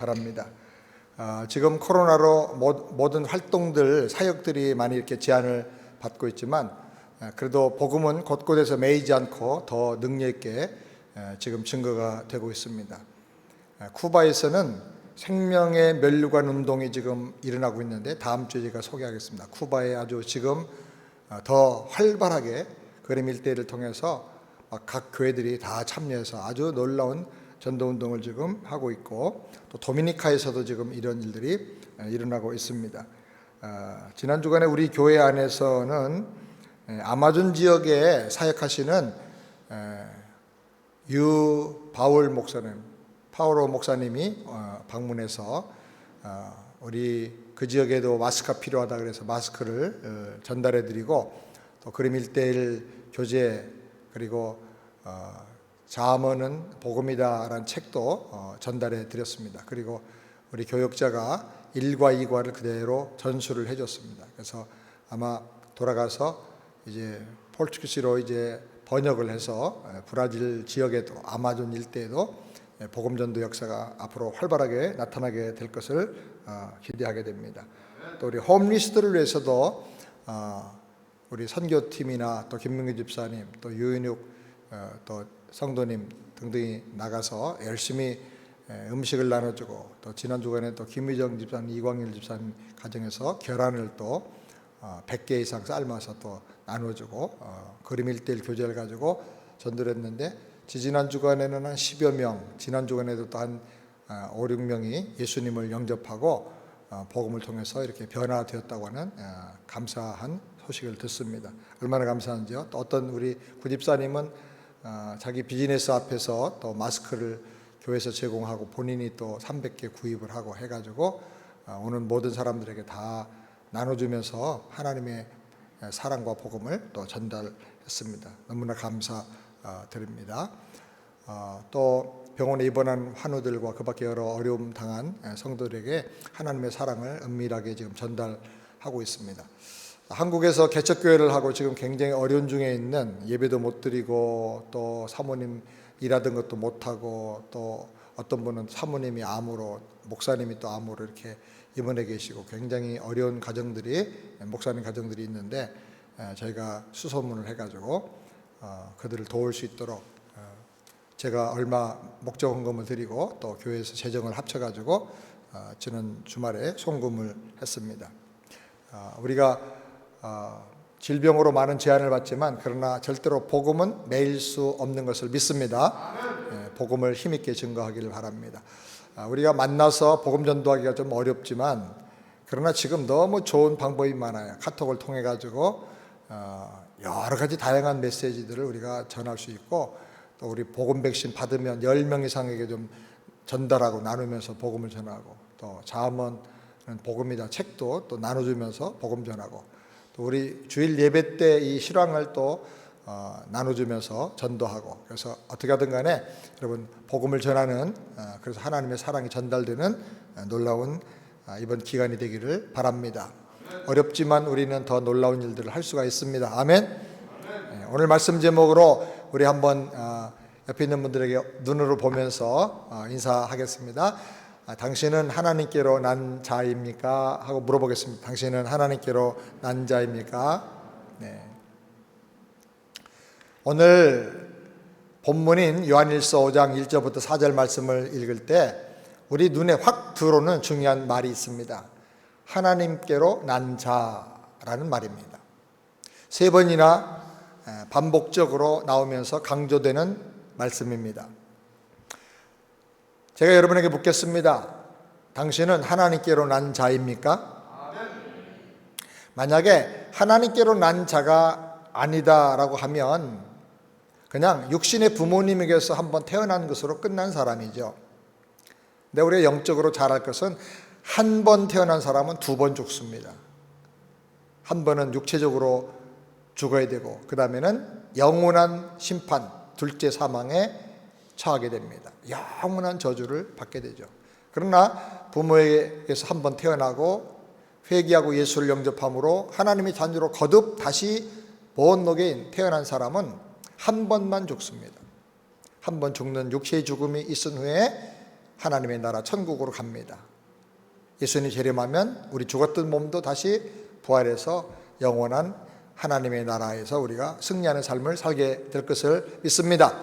바랍니다. 지금 코로나로 모든 활동들, 사역들이 많이 이렇게 제한을 받고 있지만 그래도 복음은 곳곳에서 매이지 않고 더 능력 있게 지금 증거가 되고 있습니다. 쿠바에서는 생명의 면류관 운동이 지금 일어나고 있는데 다음 주에 제가 소개하겠습니다. 쿠바에 아주 지금 더 활발하게 그림 일대를 통해서 각 교회들이 다 참여해서 아주 놀라운 전도운동을 지금 하고 있고, 또 도미니카에서도 지금 이런 일들이 일어나고 있습니다. 지난 주간에 우리 교회 안에서는 아마존 지역에 사역하시는 유바울 목사님, 파오로 목사님이 방문해서 우리 그 지역에도 마스크가 필요하다 그래서 마스크를 전달해 드리고, 또 그림 1:1 교재, 그리고 자아먼은 복음이다라는 책도 전달해 드렸습니다. 그리고 우리 교역자가 1과 2과를 그대로 전수를 해줬습니다. 그래서 아마 돌아가서 이제 포르투기스로 이제 번역을 해서 브라질 지역에도, 아마존 일대에도 복음 전도 역사가 앞으로 활발하게 나타나게 될 것을 기대하게 됩니다. 또 우리 홈리스들을 위해서도 우리 선교팀이나 또 김민규 집사님, 또 유인욱 또 성도님 등등이 나가서 열심히 음식을 나눠주고, 또 지난 주간에 또 김의정 집사님, 이광일 집사님 가정에서 계란을 또 100개 이상 삶아서 또 나눠주고 그림 1:1 교재를 가지고 전도를 했는데, 지난 주간에는 한 10여 명, 지난 주간에도 또 한 5, 6명이 예수님을 영접하고 복음을 통해서 이렇게 변화되었다고 하는 감사한 소식을 듣습니다. 얼마나 감사한지요. 또 어떤 우리 구집사님은 자기 비즈니스 앞에서 또 마스크를 교회에서 제공하고 본인이 또 300개 구입을 하고 해가지고 오는 모든 사람들에게 다 나눠주면서 하나님의 사랑과 복음을 또 전달했습니다. 너무나 감사드립니다. 또 병원에 입원한 환우들과 그 밖에 여러 어려움 당한 성도들에게 하나님의 사랑을 은밀하게 지금 전달하고 있습니다. 한국에서 개척교회를 하고 지금 굉장히 어려운 중에 있는, 예배도 못 드리고 또 사모님 일하던 것도 못하고, 또 어떤 분은 사모님이 암으로, 목사님이 또 암으로 이렇게 입원해 계시고 굉장히 어려운 가정들이, 목사님 가정들이 있는데 저희가 수소문을 해가지고 그들을 도울 수 있도록 제가 얼마 목적헌금을 드리고 또 교회에서 재정을 합쳐가지고 지난 주말에 송금을 했습니다. 우리가 질병으로 많은 제한을 받지만 그러나 절대로 복음은 매일 수 없는 것을 믿습니다. 복음을 힘있게 증거하기를 바랍니다. 우리가 만나서 복음 전도하기가 좀 어렵지만, 그러나 지금 너무 좋은 방법이 많아요. 카톡을 통해 가지고 여러 가지 다양한 메시지들을 우리가 전할 수 있고, 또 우리 복음 백신 받으면 10명 이상에게 좀 전달하고 나누면서 복음을 전하고, 또 자아먼 복음이다 책도 또 나눠주면서 복음 전하고, 또 우리 주일 예배 때 이 실황을 또 나눠주면서 전도하고, 그래서 어떻게 하든 간에 여러분 복음을 전하는, 그래서 하나님의 사랑이 전달되는 놀라운 이번 기간이 되기를 바랍니다. 어렵지만 우리는 더 놀라운 일들을 할 수가 있습니다. 아멘. 오늘 말씀 제목으로 우리 한번 옆에 있는 분들에게 눈으로 보면서 인사하겠습니다. 당신은 하나님께로 난 자입니까? 하고 물어보겠습니다. 당신은 하나님께로 난 자입니까? 네. 오늘 본문인 요한일서 5장 1절부터 4절 말씀을 읽을 때 우리 눈에 확 들어오는 중요한 말이 있습니다. 하나님께로 난 자라는 말입니다. 3번이나 반복적으로 나오면서 강조되는 말씀입니다. 제가 여러분에게 묻겠습니다. 당신은 하나님께로 난 자입니까? 만약에 하나님께로 난 자가 아니다라고 하면 그냥 육신의 부모님에게서 한번 태어난 것으로 끝난 사람이죠. 근데 우리가 영적으로 잘할 것은 한 번 태어난 사람은 2번 죽습니다. 한 번은 육체적으로 죽어야 되고, 그 다음에는 영원한 심판, 둘째 사망에 처하게 됩니다. 영원한 저주를 받게 되죠. 그러나 부모에게서 한 번 태어나고 회개하고 예수를 영접함으로 하나님의 자녀로 거듭 다시 본노게인 태어난 사람은 한 번만 죽습니다. 한 번 죽는 육체의 죽음이 있은 후에 하나님의 나라 천국으로 갑니다. 예수님 재림하면 우리 죽었던 몸도 다시 부활해서 영원한 하나님의 나라에서 우리가 승리하는 삶을 살게 될 것을 믿습니다.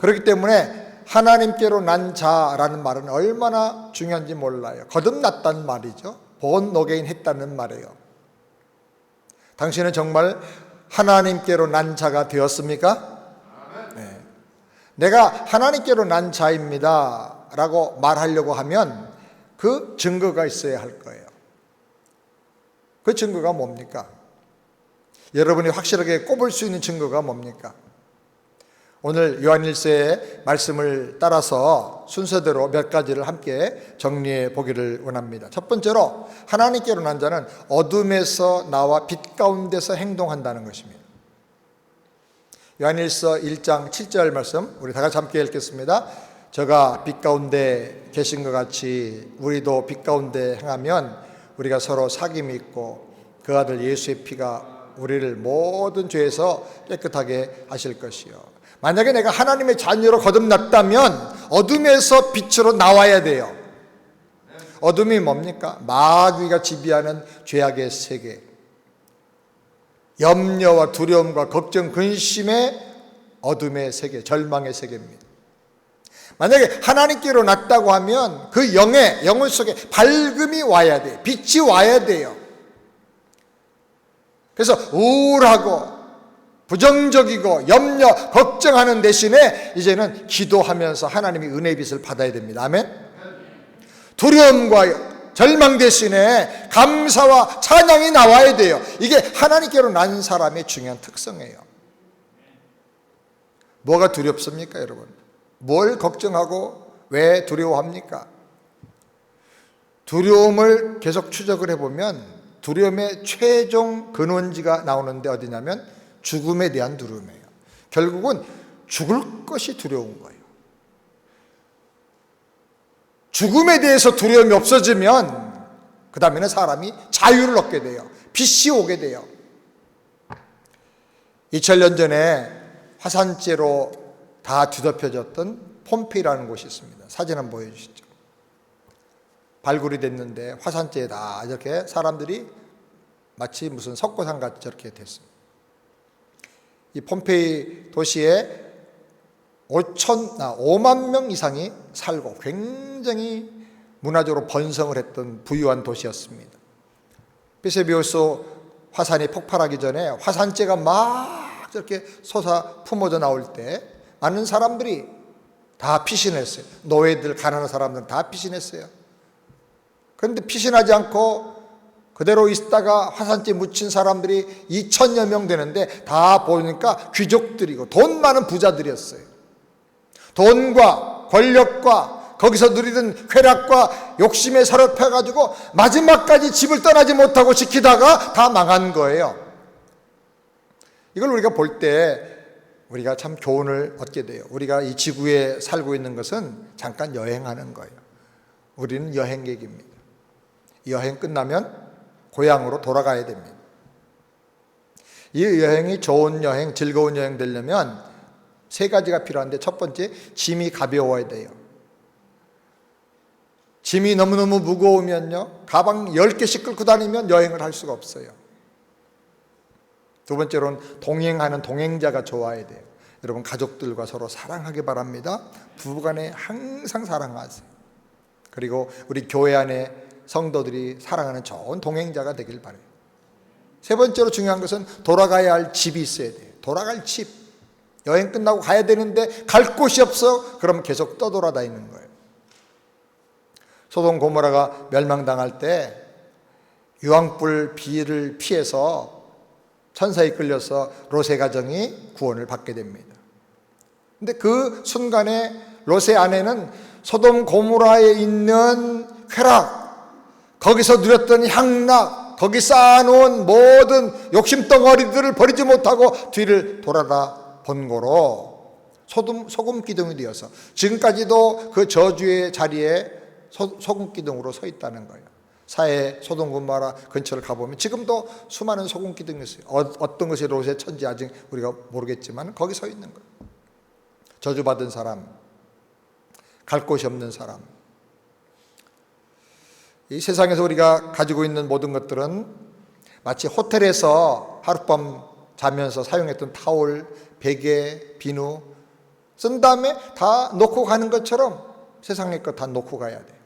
그렇기 때문에 하나님께로 난 자라는 말은 얼마나 중요한지 몰라요. 거듭났다는 말이죠. 본 어게인 했다는 말이에요. 당신은 정말 하나님께로 난 자가 되었습니까? 네. 내가 하나님께로 난 자입니다 라고 말하려고 하면 그 증거가 있어야 할 거예요. 그 증거가 뭡니까? 여러분이 확실하게 꼽을 수 있는 증거가 뭡니까? 오늘 요한일서의 말씀을 따라서 순서대로 몇 가지를 함께 정리해 보기를 원합니다. 첫 번째로 하나님께로 난 자는 어둠에서 나와 빛 가운데서 행동한다는 것입니다. 요한일서 1장 7절 말씀 우리 다 같이 함께 읽겠습니다. 저가 빛 가운데 계신 것 같이 우리도 빛 가운데 행하면 우리가 서로 사귐이 있고 그 아들 예수의 피가 우리를 모든 죄에서 깨끗하게 하실 것이요. 만약에 내가 하나님의 자녀로 거듭났다면 어둠에서 빛으로 나와야 돼요. 어둠이 뭡니까? 마귀가 지배하는 죄악의 세계, 염려와 두려움과 걱정, 근심의 어둠의 세계, 절망의 세계입니다. 만약에 하나님께로 났다고 하면 그 영혼 속에 밝음이 와야 돼요. 빛이 와야 돼요. 그래서 우울하고 부정적이고 염려, 걱정하는 대신에 이제는 기도하면서 하나님의 은혜의 빛을 받아야 됩니다. 아멘? 두려움과 절망 대신에 감사와 찬양이 나와야 돼요. 이게 하나님께로 난 사람의 중요한 특성이에요. 뭐가 두렵습니까, 여러분? 뭘 걱정하고 왜 두려워합니까? 두려움을 계속 추적을 해보면 두려움의 최종 근원지가 나오는데 어디냐면 죽음에 대한 두려움이에요. 결국은 죽을 것이 두려운 거예요. 죽음에 대해서 두려움이 없어지면 그 다음에는 사람이 자유를 얻게 돼요. 빛이 오게 돼요. 2000년 전에 화산재로 다 뒤덮여졌던 폼페이라는 곳이 있습니다. 사진 한번 보여주시죠. 발굴이 됐는데 화산재에 다 이렇게 사람들이 마치 무슨 석고상같이 저렇게 됐습니다. 이 폼페이 도시에 5만 명 이상이 살고 굉장히 문화적으로 번성을 했던 부유한 도시였습니다. 베수비우스 화산이 폭발하기 전에 화산재가 막 저렇게 솟아 품어져 나올 때 많은 사람들이 다 피신했어요. 노예들, 가난한 사람들은 다 피신했어요. 그런데 피신하지 않고 그대로 있다가 화산재 묻힌 사람들이 2,000여 명 되는데 다 보니까 귀족들이고 돈 많은 부자들이었어요. 돈과 권력과 거기서 누리던 쾌락과 욕심에 사로잡혀가지고 마지막까지 집을 떠나지 못하고 지키다가 다 망한 거예요. 이걸 우리가 볼 때 우리가 참 교훈을 얻게 돼요. 우리가 이 지구에 살고 있는 것은 잠깐 여행하는 거예요. 우리는 여행객입니다. 여행 끝나면 고향으로 돌아가야 됩니다. 이 여행이 좋은 여행, 즐거운 여행 되려면 세 가지가 필요한데 첫 번째, 짐이 가벼워야 돼요. 짐이 너무너무 무거우면요, 가방 10개씩 끌고 다니면 여행을 할 수가 없어요. 두 번째로는 동행하는 동행자가 좋아야 돼요. 여러분, 가족들과 서로 사랑하기 바랍니다. 부부간에 항상 사랑하세요. 그리고 우리 교회 안에 성도들이 사랑하는 좋은 동행자가 되길 바라요. 세 번째로 중요한 것은 돌아가야 할 집이 있어야 돼요. 돌아갈 집. 여행 끝나고 가야 되는데 갈 곳이 없어. 그럼 계속 떠돌아다니는 거예요. 소돔 고모라가 멸망당할 때 유황불 비를 피해서 천사에 끌려서 롯의 가정이 구원을 받게 됩니다. 근데 그 순간에 롯의 아내는 소돔 고모라에 있는 쾌락, 거기서 누렸던 향락, 거기 쌓아놓은 모든 욕심덩어리들을 버리지 못하고 뒤를 돌아다 본 거로 소금 기둥이 되어서 지금까지도 그 저주의 자리에 소금 기둥으로 서 있다는 거예요. 사해 소돔 고모라 근처를 가보면 지금도 수많은 소금 기둥이 있어요. 어떤 것이 롯의 천지 아직 우리가 모르겠지만 거기 서 있는 거예요. 저주받은 사람, 갈 곳이 없는 사람, 이 세상에서 우리가 가지고 있는 모든 것들은 마치 호텔에서 하룻밤 자면서 사용했던 타올, 베개, 비누 쓴 다음에 다 놓고 가는 것처럼 세상의 것 다 놓고 가야 돼요.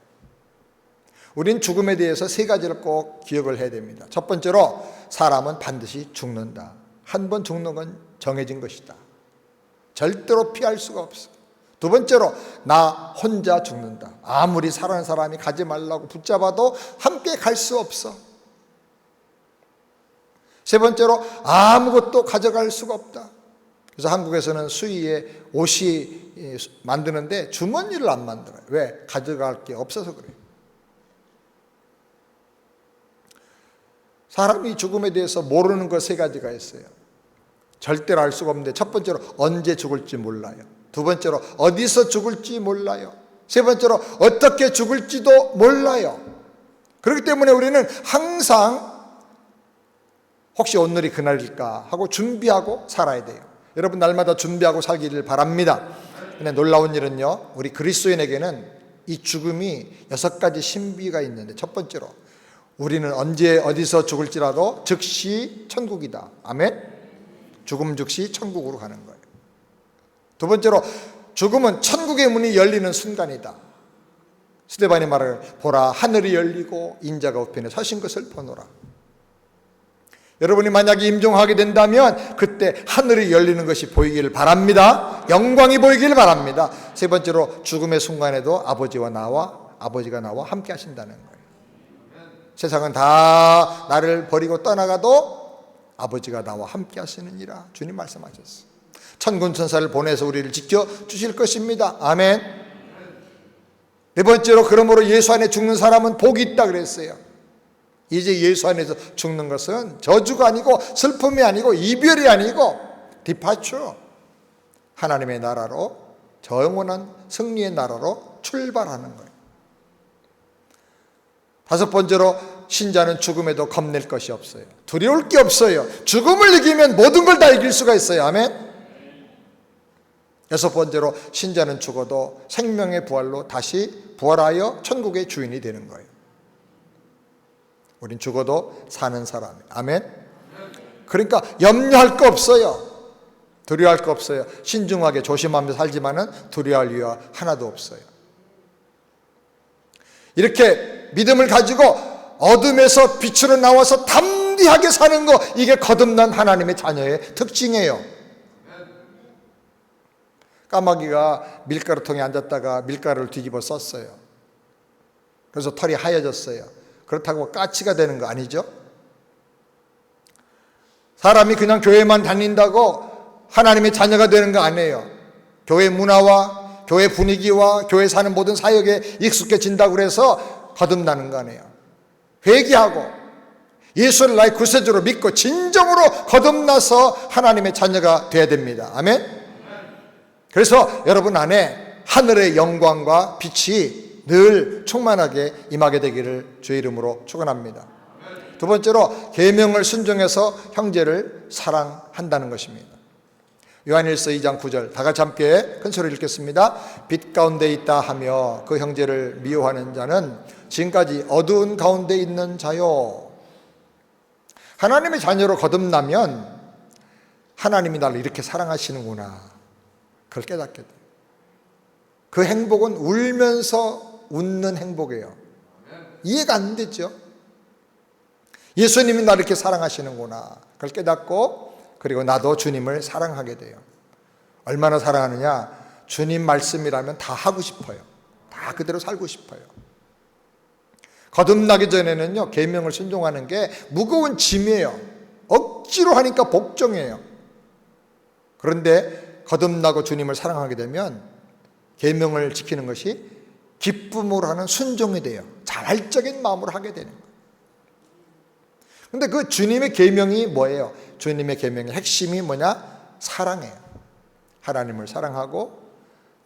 우린 죽음에 대해서 세 가지를 꼭 기억을 해야 됩니다. 첫 번째로 사람은 반드시 죽는다. 한 번 죽는 건 정해진 것이다. 절대로 피할 수가 없어. 두 번째로 나 혼자 죽는다. 아무리 사랑하는 사람이 가지 말라고 붙잡아도 함께 갈 수 없어. 세 번째로 아무것도 가져갈 수가 없다. 그래서 한국에서는 수의에 옷이 만드는데 주머니를 안 만들어요. 왜? 가져갈 게 없어서 그래요. 사람이 죽음에 대해서 모르는 것 세 가지가 있어요. 절대로 알 수가 없는데, 첫 번째로 언제 죽을지 몰라요. 두 번째로 어디서 죽을지 몰라요. 세 번째로 어떻게 죽을지도 몰라요. 그렇기 때문에 우리는 항상 혹시 오늘이 그날일까 하고 준비하고 살아야 돼요. 여러분, 날마다 준비하고 살기를 바랍니다. 근데 놀라운 일은요, 우리 그리스도인에게는 이 죽음이 6가지 신비가 있는데, 첫 번째로 우리는 언제 어디서 죽을지라도 즉시 천국이다. 아멘. 죽음 즉시 천국으로 가는 거예요. 두 번째로 죽음은 천국의 문이 열리는 순간이다. 스데반이 말을 보라 하늘이 열리고 인자가 우편에 서신 것을 보노라. 여러분이 만약에 임종하게 된다면 그때 하늘이 열리는 것이 보이기를 바랍니다. 영광이 보이기를 바랍니다. 세 번째로 죽음의 순간에도 아버지가 나와 함께 하신다는 거예요. 세상은 다 나를 버리고 떠나가도 아버지가 나와 함께 하시느니라 주님 말씀하셨어요. 천군 천사를 보내서 우리를 지켜주실 것입니다. 아멘. 네 번째로 그러므로 예수 안에 죽는 사람은 복이 있다 그랬어요. 이제 예수 안에서 죽는 것은 저주가 아니고 슬픔이 아니고 이별이 아니고 디파처, 하나님의 나라로, 저 영원한 승리의 나라로 출발하는 거예요. 다섯 번째로 신자는 죽음에도 겁낼 것이 없어요. 두려울 게 없어요. 죽음을 이기면 모든 걸 다 이길 수가 있어요. 아멘. 여섯 번째로 신자는 죽어도 생명의 부활로 다시 부활하여 천국의 주인이 되는 거예요. 우린 죽어도 사는 사람이에요. 아멘. 그러니까 염려할 거 없어요. 두려워할 거 없어요. 신중하게 조심하며 살지만은 두려워할 이유가 하나도 없어요. 이렇게 믿음을 가지고 어둠에서 빛으로 나와서 담대하게 사는 거, 이게 거듭난 하나님의 자녀의 특징이에요. 까마귀가 밀가루통에 앉았다가 밀가루를 뒤집어 썼어요. 그래서 털이 하얘졌어요. 그렇다고 까치가 되는 거 아니죠? 사람이 그냥 교회만 다닌다고 하나님의 자녀가 되는 거 아니에요. 교회 문화와 교회 분위기와 교회 사는 모든 사역에 익숙해진다고 해서 거듭나는 거 아니에요. 회개하고 예수를 나의 구세주로 믿고 진정으로 거듭나서 하나님의 자녀가 돼야 됩니다. 아멘. 그래서 여러분 안에 하늘의 영광과 빛이 늘 충만하게 임하게 되기를 주의 이름으로 축원합니다. 두 번째로 계명을 순종해서 형제를 사랑한다는 것입니다. 요한일서 2장 9절 다 같이 함께 큰 소리로 읽겠습니다. 빛 가운데 있다 하며 그 형제를 미워하는 자는 지금까지 어두운 가운데 있는 자요. 하나님의 자녀로 거듭나면 하나님이 나를 이렇게 사랑하시는구나, 그걸 깨닫게 돼요. 그 행복은 울면서 웃는 행복이에요. 이해가 안 되죠? 예수님이 나를 이렇게 사랑하시는구나, 그걸 깨닫고 그리고 나도 주님을 사랑하게 돼요. 얼마나 사랑하느냐? 주님 말씀이라면 다 하고 싶어요. 다 그대로 살고 싶어요. 거듭나기 전에는요, 계명을 순종하는 게 무거운 짐이에요. 억지로 하니까 복종이에요. 그런데 거듭나고 주님을 사랑하게 되면 계명을 지키는 것이 기쁨으로 하는 순종이 돼요. 자발적인 마음으로 하게 되는 거예요. 근데 그 주님의 계명이 뭐예요? 주님의 계명의 핵심이 뭐냐? 사랑이에요. 하나님을 사랑하고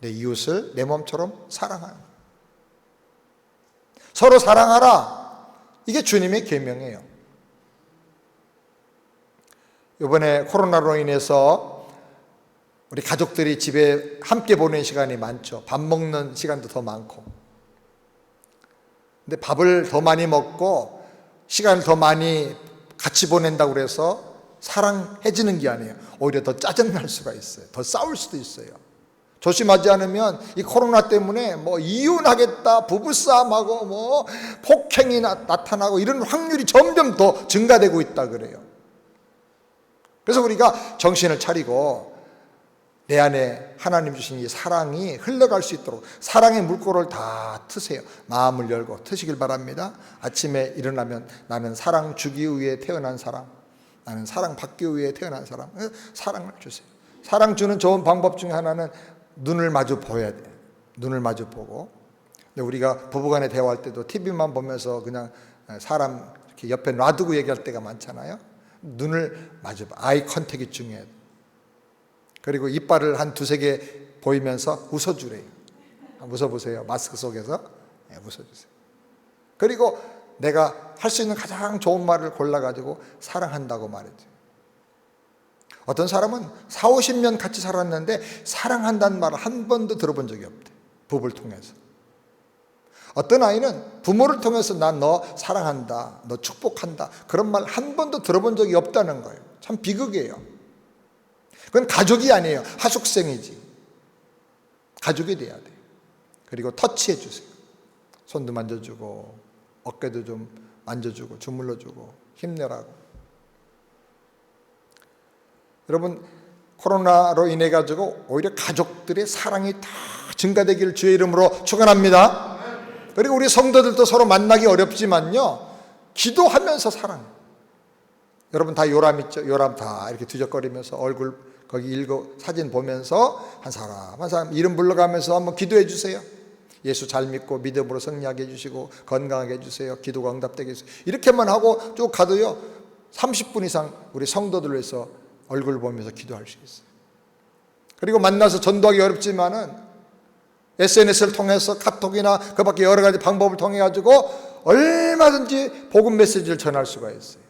내 이웃을 내 몸처럼 사랑하는 거예요. 서로 사랑하라. 이게 주님의 계명이에요. 이번에 코로나로 인해서 우리 가족들이 집에 함께 보내는 시간이 많죠. 밥 먹는 시간도 더 많고. 근데 밥을 더 많이 먹고 시간을 더 많이 같이 보낸다고 그래서 사랑해지는 게 아니에요. 오히려 더 짜증날 수가 있어요. 더 싸울 수도 있어요. 조심하지 않으면 이 코로나 때문에 뭐 이혼하겠다, 부부싸움하고 뭐 폭행이 나타나고 이런 확률이 점점 더 증가되고 있다 그래요. 그래서 우리가 정신을 차리고 내 안에 하나님 주신 이 사랑이 흘러갈 수 있도록 사랑의 물꼬를 다 트세요. 마음을 열고 트시길 바랍니다. 아침에 일어나면 나는 사랑 주기 위해 태어난 사람, 나는 사랑 받기 위해 태어난 사람, 사랑을 주세요. 사랑 주는 좋은 방법 중에 하나는 눈을 마주 보여야 돼요. 눈을 마주 보고. 근데 우리가 부부간에 대화할 때도 TV만 보면서 그냥 사람 이렇게 옆에 놔두고 얘기할 때가 많잖아요. 눈을 마주 봐. 아이 컨택이 중요해요. 그리고 이빨을 한 두세 개 보이면서 웃어주래요. 웃어보세요. 마스크 속에서 웃어주세요. 그리고 내가 할 수 있는 가장 좋은 말을 골라가지고 사랑한다고 말해줘요. 어떤 사람은 4, 50년 같이 살았는데 사랑한다는 말을 한 번도 들어본 적이 없대. 부부를 통해서. 어떤 아이는 부모를 통해서 난 너 사랑한다, 너 축복한다 그런 말 한 번도 들어본 적이 없다는 거예요. 참 비극이에요. 그건 가족이 아니에요. 하숙생이지. 가족이 돼야 돼요. 그리고 터치해 주세요. 손도 만져주고 어깨도 좀 만져주고 주물러주고 힘내라고. 여러분, 코로나로 인해 가지고 오히려 가족들의 사랑이 다 증가되기를 주의 이름으로 축원합니다. 그리고 우리 성도들도 서로 만나기 어렵지만요, 기도하면서 사랑. 여러분 다 요람 있죠? 요람 다 이렇게 뒤적거리면서 얼굴 거기 읽고 사진 보면서 한 사람 한 사람 이름 불러가면서 한번 기도해 주세요. 예수 잘 믿고 믿음으로 승리하게 해주시고 건강하게 해주세요. 기도가 응답되게 해주세요. 이렇게만 하고 쭉 가도요 30분 이상 우리 성도들을 위해서 얼굴 보면서 기도할 수 있어요. 그리고 만나서 전도하기 어렵지만은 SNS를 통해서 카톡이나 그 밖에 여러 가지 방법을 통해 가지고 얼마든지 복음 메시지를 전할 수가 있어요.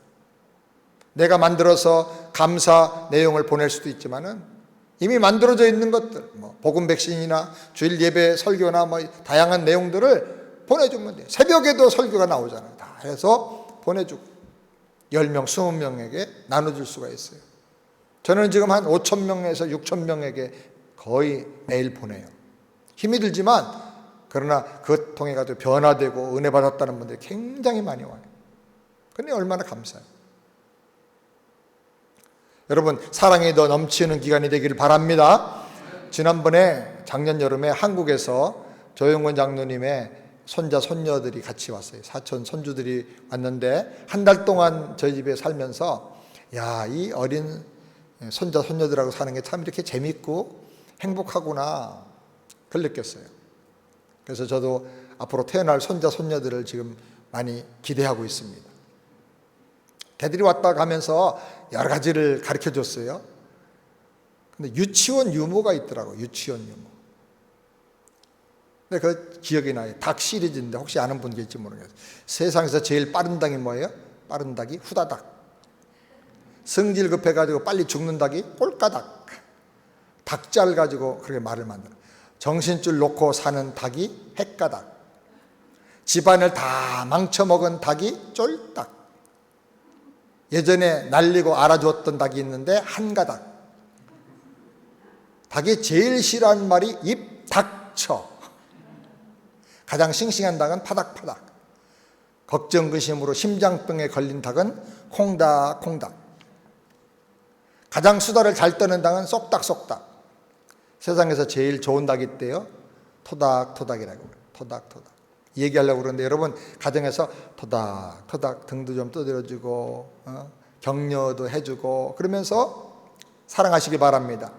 내가 만들어서 감사 내용을 보낼 수도 있지만은 이미 만들어져 있는 것들, 뭐 복음 백신이나 주일 예배 설교나 뭐 다양한 내용들을 보내주면 돼요. 새벽에도 설교가 나오잖아요. 다 해서 보내주고 10명, 20명에게 나눠줄 수가 있어요. 저는 지금 한 5,000명에서 6,000명에게 거의 매일 보내요. 힘이 들지만 그러나 그것 통해 가지고 변화되고 은혜 받았다는 분들이 굉장히 많이 와요. 근데 얼마나 감사해요. 여러분, 사랑이 더 넘치는 기간이 되기를 바랍니다. 지난번에 작년 여름에 한국에서 조영권 장로님의 손자 손녀들이 같이 왔어요. 사촌 손주들이 왔는데 한 달 동안 저희 집에 살면서 야, 이 어린 손자 손녀들하고 사는 게 참 이렇게 재밌고 행복하구나 그걸 느꼈어요. 그래서 저도 앞으로 태어날 손자 손녀들을 지금 많이 기대하고 있습니다. 걔들이 왔다 가면서 여러 가지를 가르쳐 줬어요. 근데 유치원 유모가 있더라고요. 유치원 유모. 근데 그 기억이 나요. 닭 시리즈인데 혹시 아는 분 계실지 모르겠어요. 세상에서 제일 빠른 닭이 뭐예요? 빠른 닭이 후다닥. 성질 급해가지고 빨리 죽는 닭이 꼴까닭. 닭잘 가지고 그렇게 말을 만들어. 정신줄 놓고 사는 닭이 핵가닭. 집안을 다 망쳐먹은 닭이 쫄닭. 예전에 날리고 알아주었던 닭이 있는데 한가닭. 닭이 제일 싫어하는 말이 입 닥쳐. 가장 싱싱한 닭은 파닥파닥. 걱정 근심으로 심장병에 걸린 닭은 콩닥콩닥. 가장 수다를 잘 떠는 닭은 쏙닥쏙닥. 세상에서 제일 좋은 닭이 있대요. 토닥토닥이라고 그래요. 토닥토닥. 얘기하려고 그러는데 여러분 가정에서 토닥토닥 등도 좀 두드려주고 격려도 해주고 그러면서 사랑하시기 바랍니다.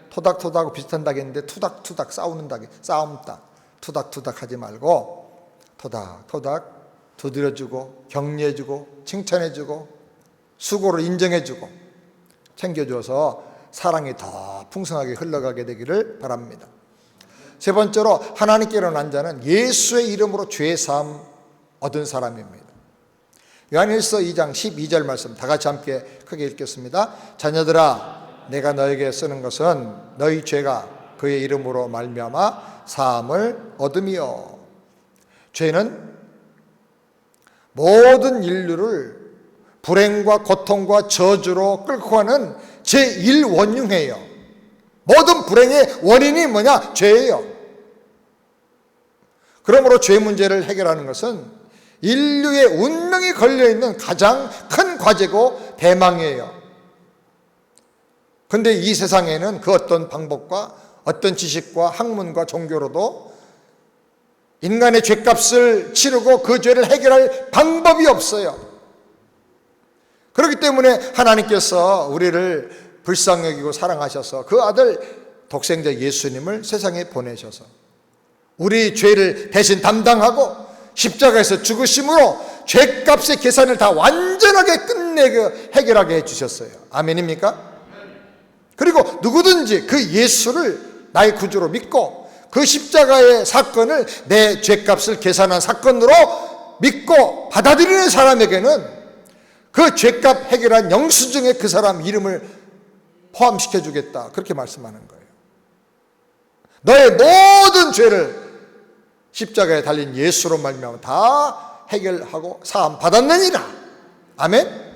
토닥토닥하고 비슷한 닭이 있는데 투닥투닥 싸우는 닭이 싸움닭. 투닥투닥 하지 말고 토닥토닥 두드려주고 격려해주고 칭찬해주고 수고를 인정해주고 챙겨줘서 사랑이 더 풍성하게 흘러가게 되기를 바랍니다. 세 번째로 하나님께로 난 자는 예수의 이름으로 죄사함 얻은 사람입니다. 요한일서 2장 12절 말씀 다 같이 함께 크게 읽겠습니다. 자녀들아 내가 너에게 쓰는 것은 너희 죄가 그의 이름으로 말미암아 사함을 얻음이요. 죄는 모든 인류를 불행과 고통과 저주로 끌고 가는 제1원흉이에요. 모든 불행의 원인이 뭐냐? 죄예요. 그러므로 죄 문제를 해결하는 것은 인류의 운명이 걸려있는 가장 큰 과제고 대망이에요. 그런데 이 세상에는 그 어떤 방법과 어떤 지식과 학문과 종교로도 인간의 죄값을 치르고 그 죄를 해결할 방법이 없어요. 그렇기 때문에 하나님께서 우리를 불쌍히 여기고 사랑하셔서 그 아들 독생자 예수님을 세상에 보내셔서 우리 죄를 대신 담당하고 십자가에서 죽으심으로 죄값의 계산을 다 완전하게 끝내게 해결하게 해주셨어요. 아멘입니까? 그리고 누구든지 그 예수를 나의 구주로 믿고 그 십자가의 사건을 내 죄값을 계산한 사건으로 믿고 받아들이는 사람에게는 그 죄값 해결한 영수증에 그 사람 이름을 포함시켜 주겠다, 그렇게 말씀하는 거예요. 너의 모든 죄를 십자가에 달린 예수로 말미암아 다 해결하고 사함 받았느니라. 아멘.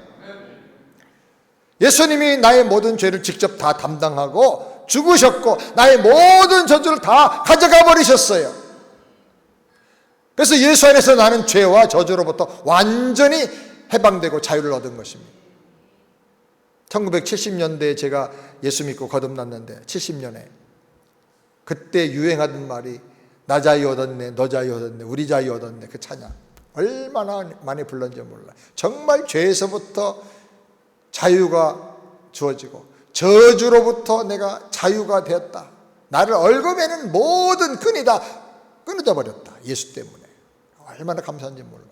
예수님이 나의 모든 죄를 직접 다 담당하고 죽으셨고 나의 모든 저주를 다 가져가 버리셨어요. 그래서 예수 안에서 나는 죄와 저주로부터 완전히 해방되고 자유를 얻은 것입니다. 1970년대에 제가 예수 믿고 거듭났는데 70년에 그때 유행하던 말이 나 자유 얻었네, 너 자유 얻었네, 우리 자유 얻었네, 그 찬양 얼마나 많이 불렀는지 몰라요. 정말 죄에서부터 자유가 주어지고 저주로부터 내가 자유가 되었다. 나를 얽어매는 모든 끈이 다 끊어져 버렸다. 예수 때문에. 얼마나 감사한지 몰라.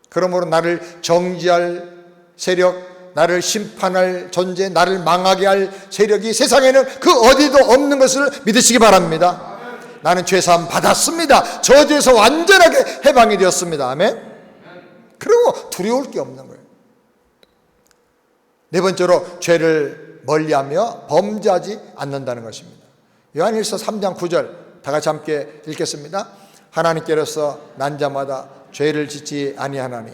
그러므로 나를 정죄할 세력, 나를 심판할 존재, 나를 망하게 할 세력이 세상에는 그 어디도 없는 것을 믿으시기 바랍니다. 나는 죄사함 받았습니다. 저주에서 완전하게 해방이 되었습니다. 아멘. 그리고 두려울 게 없는 거예요. 네 번째로 죄를 멀리하며 범죄하지 않는다는 것입니다. 요한일서 3장 9절 다 같이 함께 읽겠습니다. 하나님께로서 난 자마다 죄를 짓지 아니하나니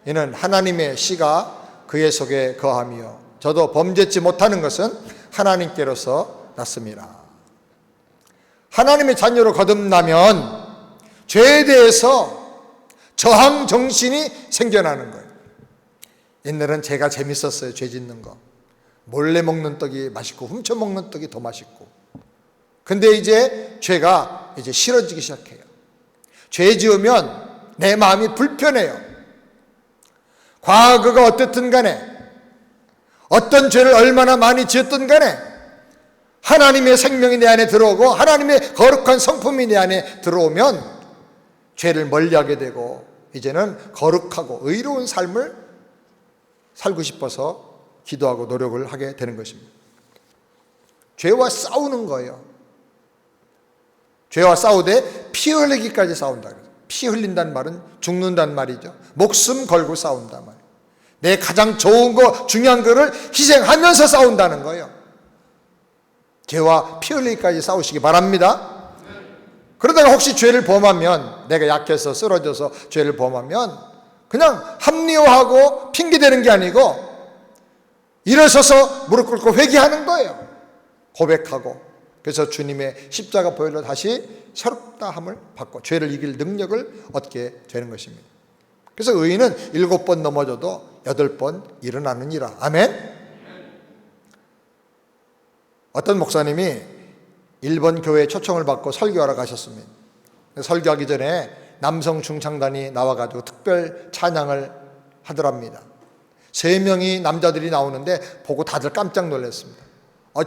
이는 하나님의 씨가 그의 속에 거하며 저도 범죄치 못하는 것은 하나님께로서 났습니다. 하나님의 자녀로 거듭나면 죄에 대해서 저항 정신이 생겨나는 거예요. 옛날엔 제가 재밌었어요. 죄 짓는 거. 몰래 먹는 떡이 맛있고 훔쳐 먹는 떡이 더 맛있고. 근데 이제 죄가 이제 싫어지기 시작해요. 죄 지으면 내 마음이 불편해요. 과거가 어떻든 간에 어떤 죄를 얼마나 많이 지었든 간에 하나님의 생명이 내 안에 들어오고 하나님의 거룩한 성품이 내 안에 들어오면 죄를 멀리하게 되고 이제는 거룩하고 의로운 삶을 살고 싶어서 기도하고 노력을 하게 되는 것입니다. 죄와 싸우는 거예요. 죄와 싸우되 피 흘리기까지 싸운다. 피 흘린다는 말은 죽는다는 말이죠. 목숨 걸고 싸운단 말이에요. 내 가장 좋은 거, 중요한 거를 희생하면서 싸운다는 거예요. 죄와 피 흘리기까지 싸우시기 바랍니다. 그러다가 혹시 죄를 범하면, 내가 약해서 쓰러져서 죄를 범하면 그냥 합리화하고 핑계대는 게 아니고 일어서서 무릎 꿇고 회개하는 거예요. 고백하고. 그래서 주님의 십자가 보혈로 다시 새롭다함을 받고 죄를 이길 능력을 얻게 되는 것입니다. 그래서 의인은 7번 넘어져도 8번 일어나느니라. 아멘. 어떤 목사님이 일본 교회에 초청을 받고 설교하러 가셨습니다. 설교하기 전에 남성 중창단이 나와가지고 특별 찬양을 하더랍니다. 3명이 남자들이 나오는데 보고 다들 깜짝 놀랐습니다.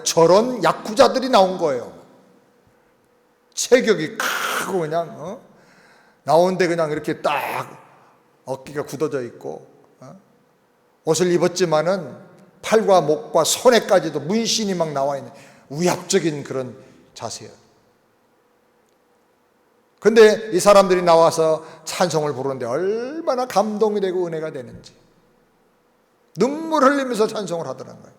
저런 야쿠자들이 나온 거예요. 체격이 크고 그냥 나오는데 그냥 이렇게 딱 어깨가 굳어져 있고 옷을 입었지만은 팔과 목과 손에까지도 문신이 막 나와 있는 위압적인 그런 자세예요. 근데 이 사람들이 나와서 찬송을 부르는데 얼마나 감동이 되고 은혜가 되는지 눈물 흘리면서 찬송을 하더라는 거예요.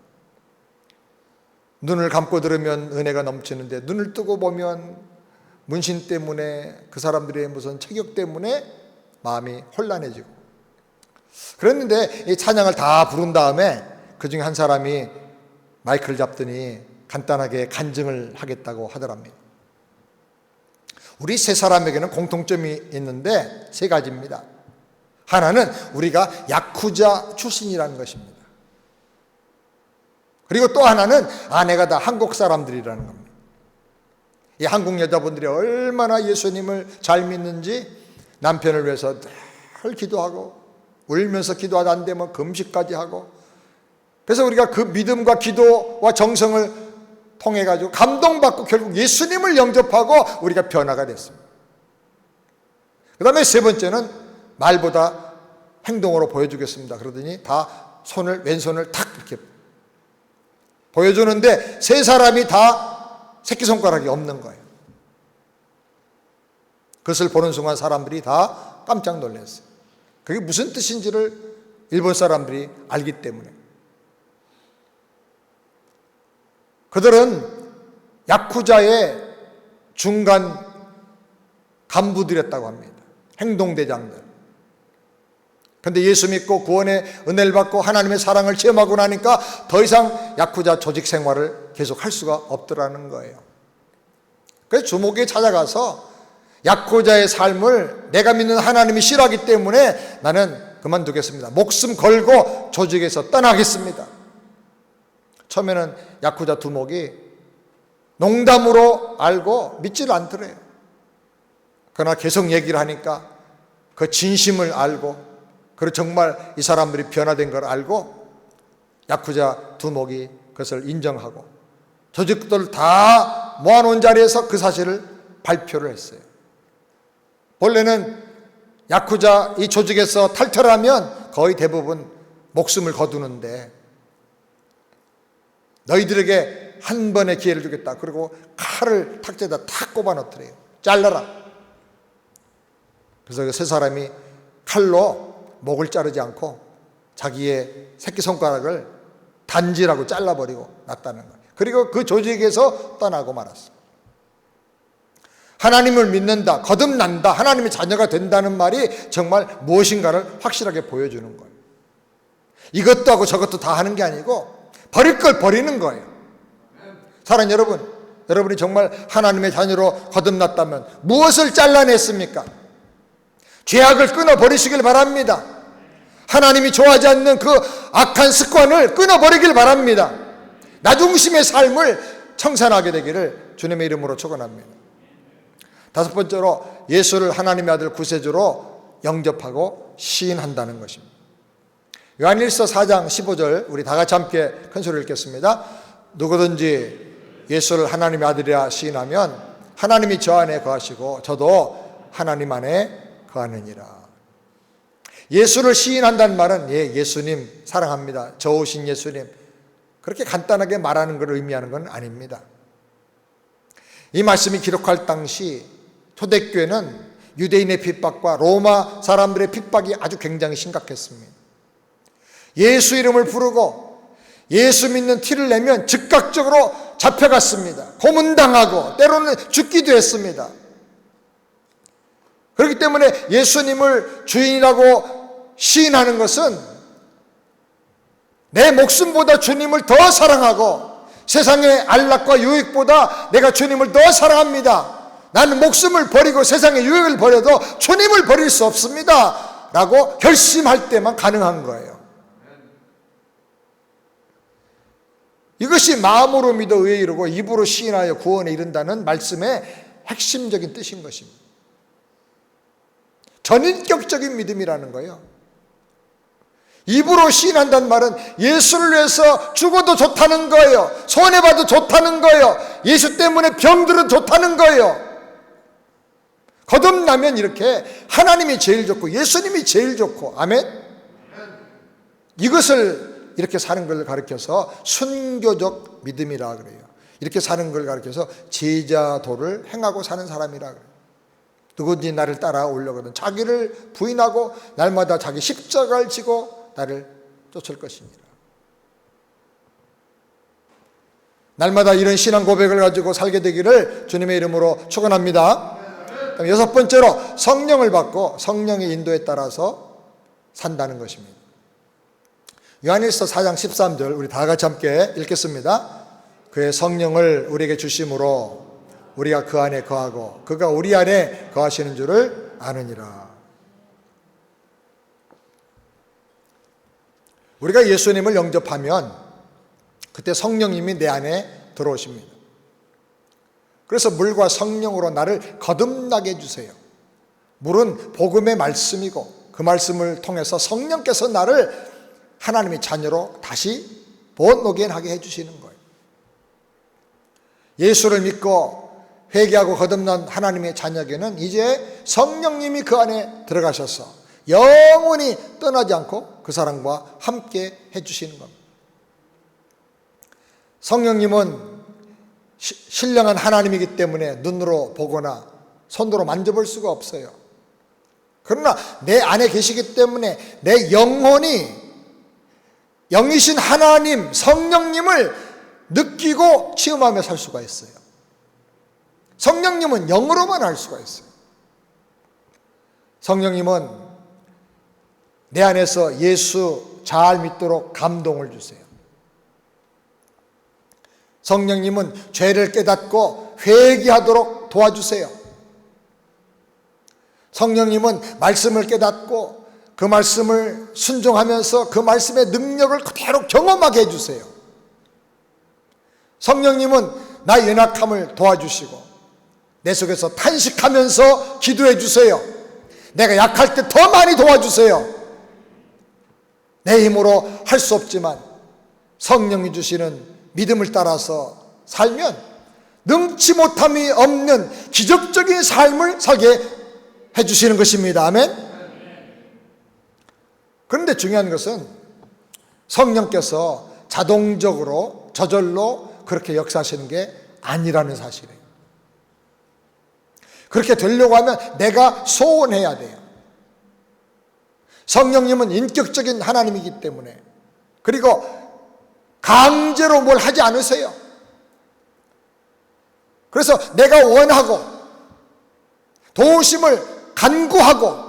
눈을 감고 들으면 은혜가 넘치는데 눈을 뜨고 보면 문신 때문에 그 사람들의 무슨 체격 때문에 마음이 혼란해지고 그랬는데 이 찬양을 다 부른 다음에 그 중에 한 사람이 마이크를 잡더니 간단하게 간증을 하겠다고 하더랍니다. 우리 세 사람에게는 공통점이 있는데 세 가지입니다. 하나는 우리가 야쿠자 출신이라는 것입니다. 그리고 또 하나는 아내가 다 한국 사람들이라는 겁니다. 이 한국 여자분들이 얼마나 예수님을 잘 믿는지 남편을 위해서 늘 기도하고 울면서 기도하다 안 되면 금식까지 하고, 그래서 우리가 그 믿음과 기도와 정성을 통해 가지고 감동받고 결국 예수님을 영접하고 우리가 변화가 됐습니다. 그 다음에 세 번째는 말보다 행동으로 보여주겠습니다. 그러더니 다 왼손을 탁 이렇게 보여주는데 세 사람이 다 새끼손가락이 없는 거예요. 그것을 보는 순간 사람들이 다 깜짝 놀랐어요. 그게 무슨 뜻인지를 일본 사람들이 알기 때문에. 그들은 야쿠자의 중간 간부들이었다고 합니다. 행동대장들. 그런데 예수 믿고 구원의 은혜를 받고 하나님의 사랑을 체험하고 나니까 더 이상 야쿠자 조직 생활을 계속 할 수가 없더라는 거예요. 그래서 주목에 찾아가서 야쿠자의 삶을 내가 믿는 하나님이 싫어하기 때문에 나는 그만두겠습니다. 목숨 걸고 조직에서 떠나겠습니다. 처음에는 야쿠자 두목이 농담으로 알고 믿지를 않더래요. 그러나 계속 얘기를 하니까 그 진심을 알고, 그리고 정말 이 사람들이 변화된 걸 알고 야쿠자 두목이 그것을 인정하고 조직들 다 모아놓은 자리에서 그 사실을 발표를 했어요. 원래는 야쿠자 이 조직에서 탈퇴하면 거의 대부분 목숨을 거두는데 너희들에게 한 번의 기회를 주겠다. 그리고 칼을 탁자에다 탁 꼽아 놓더래요. 잘라라. 그래서 그 세 사람이 칼로 목을 자르지 않고 자기의 새끼손가락을 단지라고 잘라버리고 놨다는 거예요. 그리고 그 조직에서 떠나고 말았어요. 하나님을 믿는다, 거듭난다, 하나님의 자녀가 된다는 말이 정말 무엇인가를 확실하게 보여주는 거예요. 이것도 하고 저것도 다 하는 게 아니고 버릴 걸 버리는 거예요. 사랑하는 여러분, 여러분이 정말 하나님의 자녀로 거듭났다면 무엇을 잘라냈습니까? 죄악을 끊어버리시길 바랍니다. 하나님이 좋아하지 않는 그 악한 습관을 끊어버리길 바랍니다. 나 중심의 삶을 청산하게 되기를 주님의 이름으로 축원합니다. 다섯 번째로 예수를 하나님의 아들 구세주로 영접하고 시인한다는 것입니다. 요한일서 4장 15절 우리 다 같이 함께 큰 소리를 읽겠습니다. 누구든지 예수를 하나님의 아들이라 시인하면 하나님이 저 안에 거하시고 저도 하나님 안에 거하느니라. 예수를 시인한다는 말은 예수님 사랑합니다, 좋으신 예수님, 그렇게 간단하게 말하는 걸 의미하는 건 아닙니다. 이 말씀이 기록할 당시 초대교회는 유대인의 핍박과 로마 사람들의 핍박이 아주 굉장히 심각했습니다. 예수 이름을 부르고 예수 믿는 티를 내면 즉각적으로 잡혀갔습니다. 고문당하고 때로는 죽기도 했습니다. 그렇기 때문에 예수님을 주인이라고 시인하는 것은 내 목숨보다 주님을 더 사랑하고 세상의 안락과 유익보다 내가 주님을 더 사랑합니다. 나는 목숨을 버리고 세상의 유익을 버려도 주님을 버릴 수 없습니다 라고 결심할 때만 가능한 거예요. 이것이 마음으로 믿어 의에 이르고 입으로 시인하여 구원에 이른다는 말씀의 핵심적인 뜻인 것입니다. 전인격적인 믿음이라는 거예요. 입으로 시인한다는 말은 예수를 위해서 죽어도 좋다는 거예요. 손해봐도 좋다는 거예요. 예수 때문에 병들어도 좋다는 거예요. 거듭나면 이렇게 하나님이 제일 좋고 예수님이 제일 좋고, 아멘? 이것을 이렇게 사는 걸 가르쳐서 순교적 믿음이라 그래요. 이렇게 사는 걸 가르쳐서 제자도를 행하고 사는 사람이라 그래요. 누구든지 나를 따라오려거든 자기를 부인하고 날마다 자기 십자가를 지고 나를 쫓을 것이니라. 날마다 이런 신앙 고백을 가지고 살게 되기를 주님의 이름으로 축원합니다. 여섯 번째로 성령을 받고 성령의 인도에 따라서 산다는 것입니다. 요한일서 4장 13절 우리 다 같이 함께 읽겠습니다. 그의 성령을 우리에게 주심으로 우리가 그 안에 거하고 그가 우리 안에 거하시는 줄을 아느니라. 우리가 예수님을 영접하면 그때 성령님이 내 안에 들어오십니다. 그래서 물과 성령으로 나를 거듭나게 해주세요. 물은 복음의 말씀이고 그 말씀을 통해서 성령께서 나를 하나님의 자녀로 다시 본어게인하게 해주시는 거예요. 예수를 믿고 회개하고 거듭난 하나님의 자녀에게는 이제 성령님이 그 안에 들어가셔서 영원히 떠나지 않고 그 사람과 함께 해주시는 겁니다. 성령님은 신령한 하나님이기 때문에 눈으로 보거나 손으로 만져볼 수가 없어요. 그러나 내 안에 계시기 때문에 내 영이신 하나님 성령님을 느끼고 체험하며 살 수가 있어요. 성령님은 영으로만 알 수가 있어요. 성령님은 내 안에서 예수 잘 믿도록 감동을 주세요. 성령님은 죄를 깨닫고 회개하도록 도와주세요. 성령님은 말씀을 깨닫고 그 말씀을 순종하면서 그 말씀의 능력을 그대로 경험하게 해주세요. 성령님은 나의 연약함을 도와주시고 내 속에서 탄식하면서 기도해 주세요. 내가 약할 때 더 많이 도와주세요. 내 힘으로 할 수 없지만 성령이 주시는 믿음을 따라서 살면 능치 못함이 없는 기적적인 삶을 살게 해주시는 것입니다. 아멘. 그런데 중요한 것은 성령께서 자동적으로 저절로 그렇게 역사하시는 게 아니라는 사실이에요. 그렇게 되려고 하면 내가 소원해야 돼요. 성령님은 인격적인 하나님이기 때문에, 그리고 강제로 뭘 하지 않으세요. 그래서 내가 원하고 도우심을 간구하고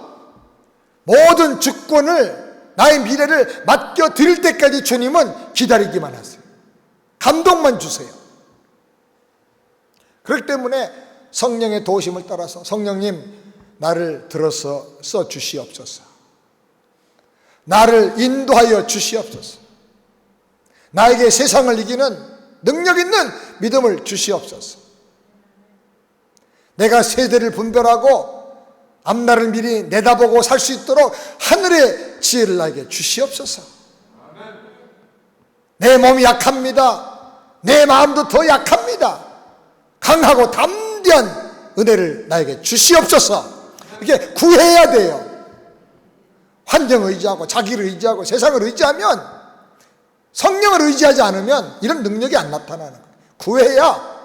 모든 주권을 나의 미래를 맡겨드릴 때까지 주님은 기다리기만 하세요. 감동만 주세요. 그렇기 때문에 성령의 도우심을 따라서 성령님 나를 들어서 써주시옵소서. 나를 인도하여 주시옵소서. 나에게 세상을 이기는 능력 있는 믿음을 주시옵소서. 내가 세대를 분별하고 앞날을 미리 내다보고 살 수 있도록 하늘의 지혜를 나에게 주시옵소서. 내 몸이 약합니다. 내 마음도 더 약합니다. 강하고 담대한 은혜를 나에게 주시옵소서. 이렇게 구해야 돼요. 환경을 의지하고 자기를 의지하고 세상을 의지하면, 성령을 의지하지 않으면 이런 능력이 안 나타나는 거예요. 구해야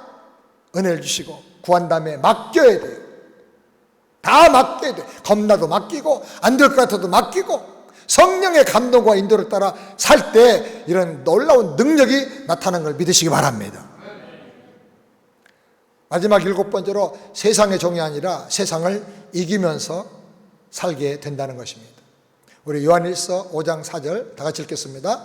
은혜를 주시고, 구한 다음에 맡겨야 돼요. 다 맡겨야 돼요. 겁나도 맡기고 안 될 것 같아도 맡기고 성령의 감동과 인도를 따라 살 때 이런 놀라운 능력이 나타나는 걸 믿으시기 바랍니다. 마지막 7번째로 세상의 종이 아니라 세상을 이기면서 살게 된다는 것입니다. 우리 요한일서 5장 4절 다 같이 읽겠습니다.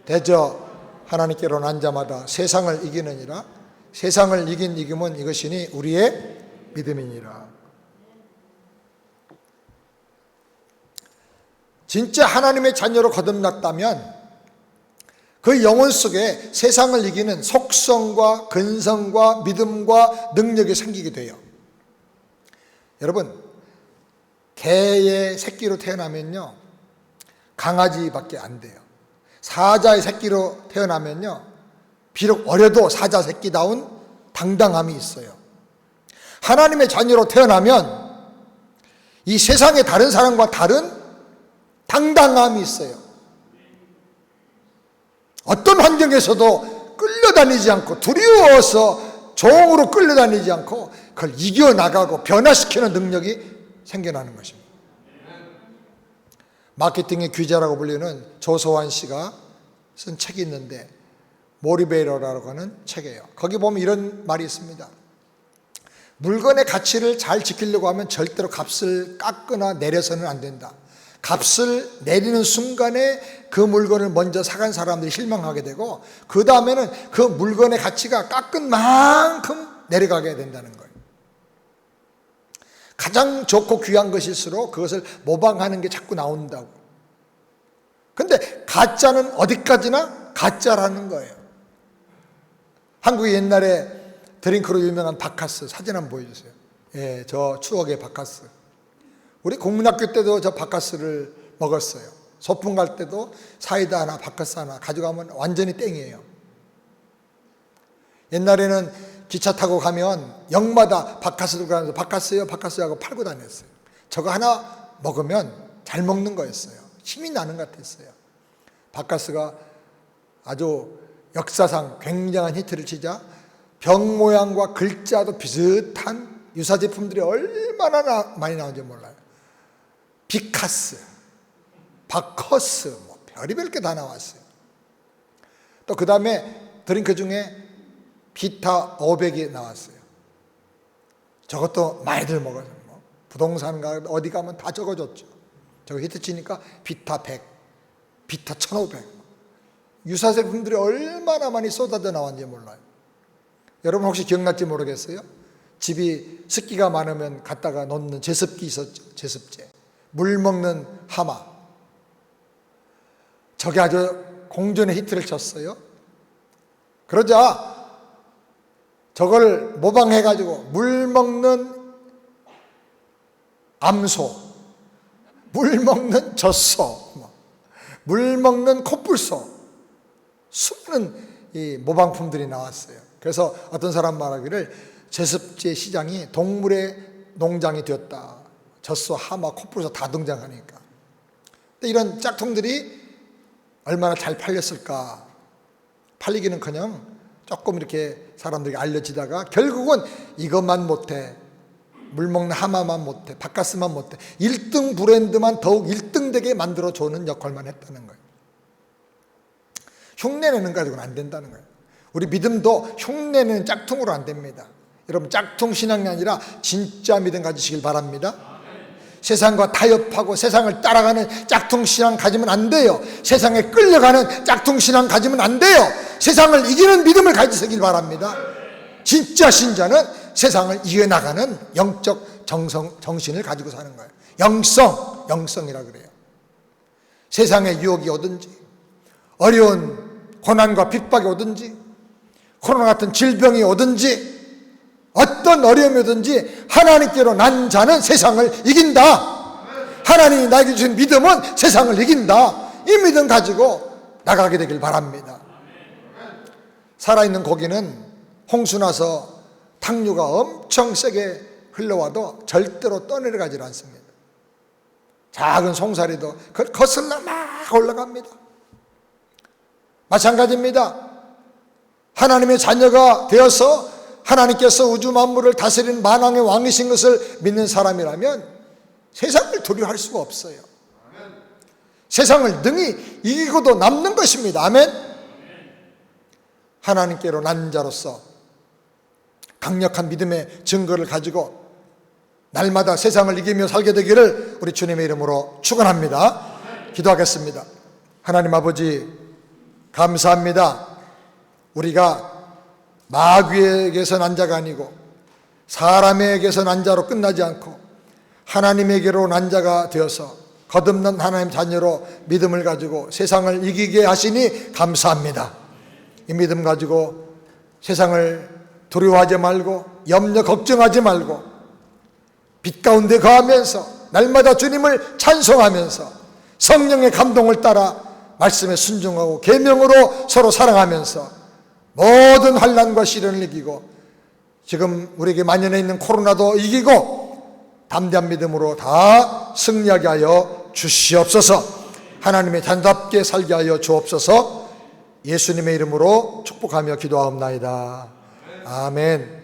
대저 하나님께로 난 자마다 세상을 이기느니라. 세상을 이긴 이김은 이것이니 우리의 믿음이니라. 진짜 하나님의 자녀로 거듭났다면 그 영혼 속에 세상을 이기는 속성과 근성과 믿음과 능력이 생기게 돼요. 여러분, 개의 새끼로 태어나면요 강아지밖에 안 돼요. 사자의 새끼로 태어나면요 비록 어려도 사자 새끼다운 당당함이 있어요. 하나님의 자녀로 태어나면 이 세상의 다른 사람과 다른 당당함이 있어요. 어떤 환경에서도 끌려다니지 않고 두려워서 종으로 끌려다니지 않고 그걸 이겨나가고 변화시키는 능력이 생겨나는 것입니다. 마케팅의 귀재라고 불리는 조소환 씨가 쓴 책이 있는데 모리베이러라고 하는 책이에요. 거기 보면 이런 말이 있습니다. 물건의 가치를 잘 지키려고 하면 절대로 값을 깎거나 내려서는 안 된다. 값을 내리는 순간에 그 물건을 먼저 사간 사람들이 실망하게 되고, 그 다음에는 그 물건의 가치가 깎은 만큼 내려가게 된다는 거예요. 가장 좋고 귀한 것일수록 그것을 모방하는 게 자꾸 나온다고. 근데 가짜는 어디까지나 가짜라는 거예요. 한국에 옛날에 드링크로 유명한 바카스 사진 한번 보여주세요. 예, 저 추억의 바카스. 우리 국민학교 때도 저 바카스를 먹었어요. 소풍 갈 때도 사이다 하나 바카스 하나 가져가면 완전히 땡이에요. 옛날에는 기차 타고 가면 역마다 바카스 들고 가면서 바카스요 바카스요 하고 팔고 다녔어요. 저거 하나 먹으면 잘 먹는 거였어요. 힘이 나는 것 같았어요. 바카스가 아주 역사상 굉장한 히트를 치자 병 모양과 글자도 비슷한 유사 제품들이 얼마나 많이 나온지 몰라요. 비카스, 바커스, 뭐 별의별 게 다 나왔어요. 또 그 다음에 드링크 중에 비타 500이 나왔어요. 저것도 많이들 먹어요. 뭐 부동산 어디 가면 다 적어줬죠. 저거 히트 치니까 비타 100, 비타 1500. 유사 제품들이 얼마나 많이 쏟아져 나왔는지 몰라요. 여러분 혹시 기억날지 모르겠어요? 집이 습기가 많으면 갖다가 놓는 제습기 있었죠. 제습제. 물 먹는 하마. 저게 아주 공존의 히트를 쳤어요. 그러자 저걸 모방해가지고 물 먹는 암소, 물 먹는 젖소, 물 먹는 코뿔소, 수많은 이 모방품들이 나왔어요. 그래서 어떤 사람 말하기를 제습제 시장이 동물의 농장이 되었다. 젖소, 하마, 코뿔소 다 등장하니까. 근데 이런 짝퉁들이 얼마나 잘 팔렸을까. 팔리기는커녕 조금 이렇게 사람들에게 알려지다가 결국은 이것만 못해, 물 먹는 하마만 못해, 바카스만 못해, 1등 브랜드만 더욱 1등되게 만들어주는 역할만 했다는 거예요. 흉내내는 가지고는 안 된다는 거예요. 우리 믿음도 흉내내는 짝퉁으로 안 됩니다. 여러분 짝퉁 신앙이 아니라 진짜 믿음 가지시길 바랍니다. 세상과 타협하고 세상을 따라가는 짝퉁 신앙 가지면 안 돼요. 세상에 끌려가는 짝퉁 신앙 가지면 안 돼요. 세상을 이기는 믿음을 가지시길 바랍니다. 진짜 신자는 세상을 이겨나가는 영적 정신을 가지고 사는 거예요. 영성이라 그래요. 세상의 유혹이 오든지 어려운 고난과 핍박이 오든지 코로나 같은 질병이 오든지 어떤 어려움이 오든지 하나님께로 난 자는 세상을 이긴다. 하나님이 나에게 주신 믿음은 세상을 이긴다. 이 믿음 가지고 나가게 되길 바랍니다. 살아있는 고기는 홍수 나서 탕류가 엄청 세게 흘러와도 절대로 떠내려가지 않습니다. 작은 송사리도 거슬러 막 올라갑니다. 마찬가지입니다. 하나님의 자녀가 되어서 하나님께서 우주 만물을 다스리는 만왕의 왕이신 것을 믿는 사람이라면 세상을 두려워할 수가 없어요. 세상을 능히 이기고도 남는 것입니다. 아멘. 하나님께로 난 자로서 강력한 믿음의 증거를 가지고 날마다 세상을 이기며 살게 되기를 우리 주님의 이름으로 축원합니다. 기도하겠습니다. 하나님 아버지 감사합니다. 우리가 마귀에게서 난 자가 아니고 사람에게서 난 자로 끝나지 않고 하나님에게로 난 자가 되어서 거듭난 하나님 자녀로 믿음을 가지고 세상을 이기게 하시니 감사합니다. 이 믿음 가지고 세상을 두려워하지 말고 염려 걱정하지 말고 빛 가운데 거하면서 날마다 주님을 찬송하면서 성령의 감동을 따라 말씀에 순종하고 계명으로 서로 사랑하면서 모든 환난과 시련을 이기고 지금 우리에게 만연해 있는 코로나도 이기고 담대한 믿음으로 다 승리하게 하여 주시옵소서. 하나님의 자녀답게 살게 하여 주옵소서. 예수님의 이름으로 축복하며 기도하옵나이다. 아멘.